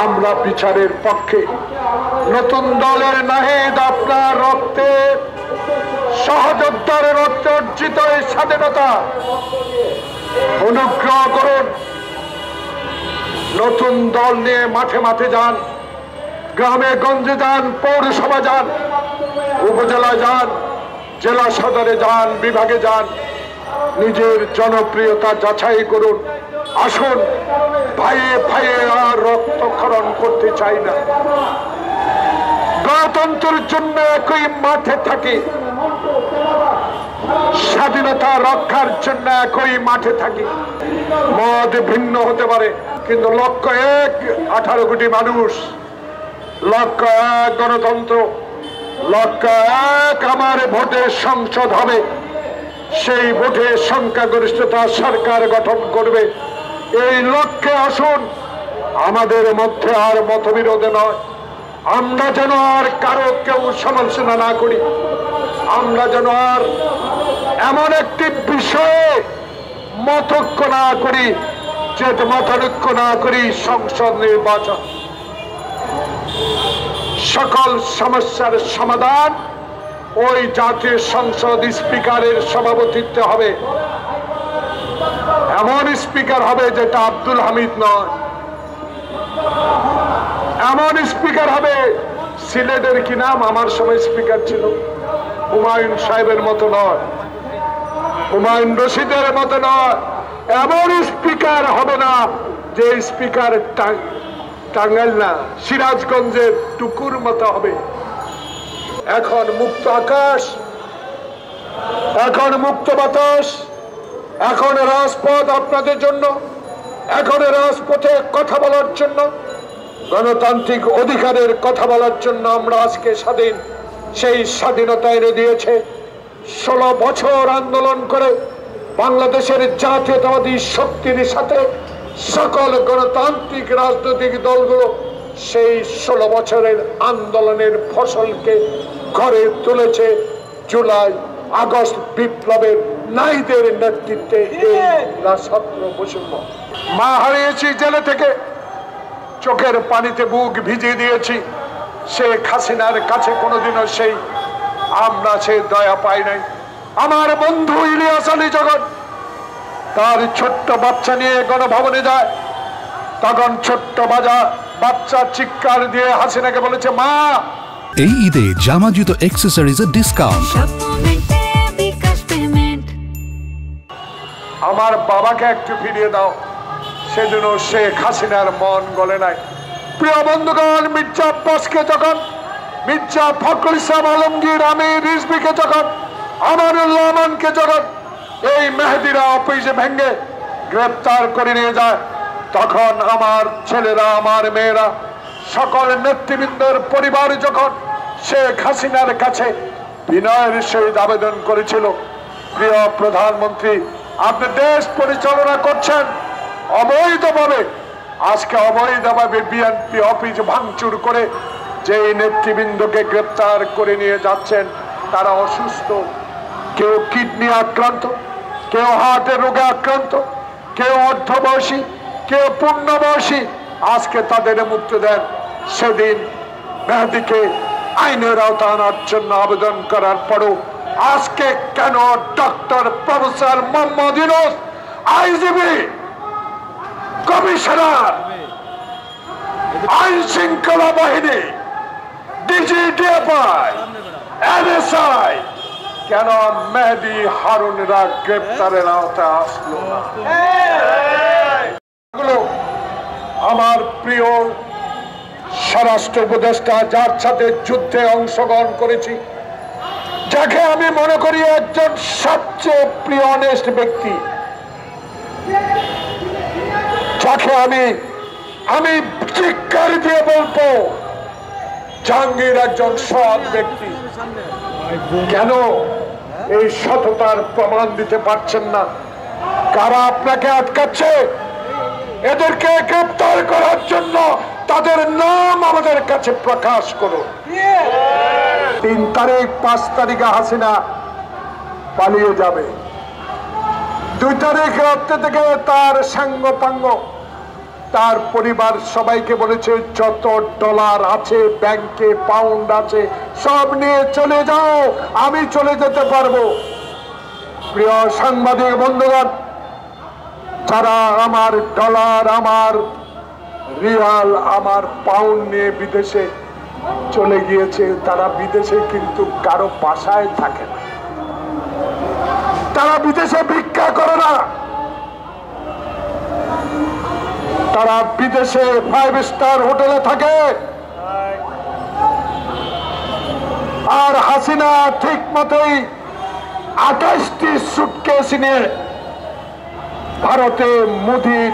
আমরা বিচারের পক্ষে। নতুন দলের নাহিদ আপনার রক্তে, সহযোদ্ধার রক্তে অর্জিত এই স্বাধীনতা অনুগ্রহ করুন। নতুন দল নিয়ে মাঠে মাঠে যান, গ্রামে গঞ্জে যান, পৌরসভা যান, উপজেলা যান, জেলা সদরে যান, বিভাগে যান, নিজের জনপ্রিয়তা যাচাই করুন। আসুন, ভাইয়ে ভাইয়ে আর রক্তক্ষরণ করতে চাই না। গণতন্ত্রের জন্য একই মাঠে থাকি, স্বাধীনতা রক্ষার জন্য একই মাঠে থাকি। মত ভিন্ন হতে পারে, কিন্তু লক্ষ্য এক, 18 কোটি মানুষ, লক্ষ্য এক গণতন্ত্র, লক্ষ্য এক আমার ভোটে সংসদ হবে, সেই ভোটে সংখ্যাগরিষ্ঠতা সরকার গঠন করবে। এই লক্ষ্যে আসুন। আমাদের মধ্যে আর মতবিরোধ নয়। আমরা যেন আর কারো কেউ সমালোচনা না করি, আমরা যেন আর এমন একটি বিষয়ে মতৈক্য না করি, যে মতৈক্য না করি সংসদ নির্বাচন। সকল সমস্যার সমাধান ওই জাতীয় সংসদ স্পিকারের সভাপতিত্বে হবে। এমন স্পিকার হবে যেটা আব্দুল হামিদ নয়, এমন স্পিকার হবে, সিলেটের কি নাম আমার সময় স্পিকার ছিল, হুমায়ুন সাহেবের মতো নয়, হুমায়ুন রশিদের মতো নয়। এমন স্পিকার হবে না যে স্পিকার টাঙ্গাইল না, সিরাজগঞ্জের টুকুর মতো হবে। এখন মুক্ত আকাশ, এখন মুক্ত বাতাস, এখন রাজপথ আপনাদের জন্য, এখন রাজপথে কথা বলার জন্য, গণতান্ত্রিক অধিকারের কথা বলার জন্য আমরা আজকে স্বাধীন। সেই স্বাধীনতা এনে দিয়েছে 16 বছর আন্দোলন করে বাংলাদেশের জাতীয়তাবাদী শক্তির সাথে সকল গণতান্ত্রিক রাজনৈতিক দলগুলো সেই 16 বছরের আন্দোলনের ফসলকে ঘরে তুলেছে জুলাই আগস্ট বিপ্লবের নাহিদের নেতৃত্বে। এই ছাত্র বৈষম্য মা হারিয়েছি জেলে থেকে, চোখের পানিতে বুক ভিজিয়ে দিয়েছি। শেখ হাসিনার কাছে কোনোদিনও সেই আমরা সে দয়া পাই নাই। আমার বন্ধু ইলিয়াস আলী যখন তার ছোট্ট বাচ্চা নিয়ে গণভবনে যায়, তখন ছোট্ট বাচ্চা চিৎকার দিয়ে হাসিনাকে বলেছে, মা। এই ঈদে জামা জুতো অ্যাকসেসরিজের ডিসকাউন্ট। আমার বাবাকে একটু ফিরিয়ে দাও। সেজন্য শেখ হাসিনার মন গলে নাই। প্রিয় বন্ধুগণ, মির্জা আব্বাসকে যখন, মির্জা ফখরুল ইসলাম আলমগীর, আমির রিজভীকে যখন, আমানুল্লাহ আমানকে যখন এই মেহেদিরা অফিসে ভেঙে গ্রেপ্তার করে নিয়ে যায়, তখন আমার ছেলেরা, আমার মেয়েরা, সকল নেতৃবৃন্দের পরিবার যখন শেখ হাসিনার কাছে বিনয়ের সহিত আবেদন করেছিল, প্রিয় প্রধানমন্ত্রী, আপনি দেশ পরিচালনা করছেন অবৈধভাবে, আজকে অবৈধভাবে বিএনপি অফিস ভাঙচুর করে যে নেতৃবৃন্দকে গ্রেপ্তার করে নিয়ে যাচ্ছেন, তারা অসুস্থ, কেউ কিডনি আক্রান্ত, কেউ হার্টের রোগে আক্রান্ত, কেউ অর্ধবয়সী, কেউ পূর্ণবয়সী, আজকে তাদের মুক্তি দেন। সেদিন মেহেদীকে আইনের আওতা আনার জন্য আবেদন করার পরও আজকে কেন doctor professor Mohammad Yunus, IGB, commissioner, আইন শৃঙ্খলা বাহিনী, ডিজিডিএফআই, এনএসআই, কেন মেহেদী হারুনরা গ্রেপ্তারের আওতায় আসলো না? আমার প্রিয় স্বরাষ্ট্র উপদেষ্টা, যার সাথে যুদ্ধে অংশগ্রহণ করেছি, যাকে আমি মনে করি একজন সবচেয়ে প্রিয় অনেস্ট ব্যক্তি, যাকে আমি চিৎকার দিয়ে বলবো জাহাঙ্গীর একজন সৎ ব্যক্তি। কেন এই সততার প্রমাণ দিতে পারছেন না? কারা আপনাকে আটকাচ্ছে? এদেরকে গ্রেপ্তার করার জন্য তাদের নাম আমাদের কাছে প্রকাশ করুন। 3 তারিখ 5 তারিখে হাসিনা পালিয়ে যাবে। 2 তারিখ রাত্রে থেকে তার সাঙ্গ পাঙ্গ তার পরিবার সবাইকে বলেছে যত ডলার আছে ব্যাংকে, পাউন্ড আছে সব নিয়ে চলে যাও, আমি চলে যেতে পারবো। প্রিয় সাংবাদিক বন্ধুগণ, যারা আমার ডলার, আমার রিয়াল, আমার পাউন্ড নিয়ে বিদেশে চলে গিয়েছে, তারা বিদেশে কিন্তু কারো বাসায় থাকে না, তারা বিদেশে ভিক্ষা করে না, তারা বিদেশে 5 স্টার হোটেলে থাকে। আর হাসিনা ঠিক মতোই 28টি সুটকেস নিয়ে ভারতে মোদির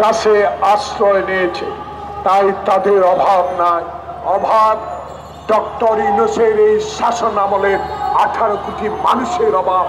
কাছে আশ্রয় নিয়েছে, তাই তাদের অভাব নাই। অভাব ডক্টর ইউনূসের এই শাসন আমলের 18 কোটি মানুষের অভাব।